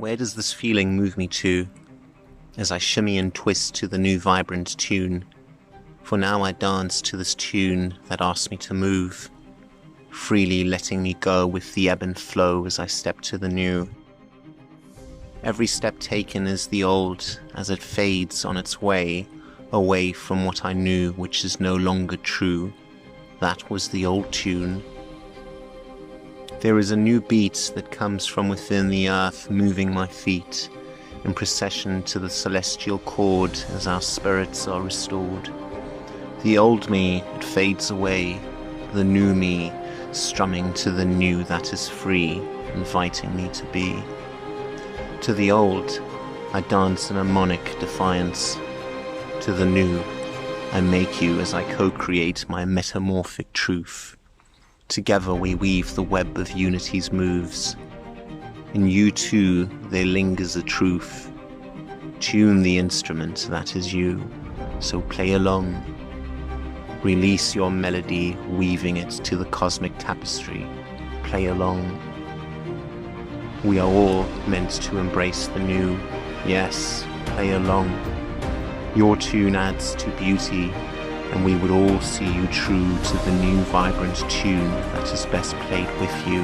Where does this feeling move me to, as I shimmy and twist to the new vibrant tune? For now I dance to this tune that asks me to move, freely letting me go with the ebb and flow as I step to the new. Every step taken is the old, as it fades on its way, away from what I knew, which is no longer true. That was the old tune. There is a new beat that comes from within the earth, moving my feet in procession to the celestial chord as our spirits are restored. The old me, it fades away, the new me, strumming to the new that is free, inviting me to be. To the old, I dance in harmonic defiance. To the new, I make you as I co-create my metamorphic truth. Together we weave the web of unity's moves. In you too there lingers a truth. Tune the instrument that is you, so play along. Release your melody, weaving it to the cosmic tapestry. Play along. We are all meant to embrace the new. Yes, play along. Your tune adds to beauty, and we would all see you true to the new vibrant tune that is best played with you.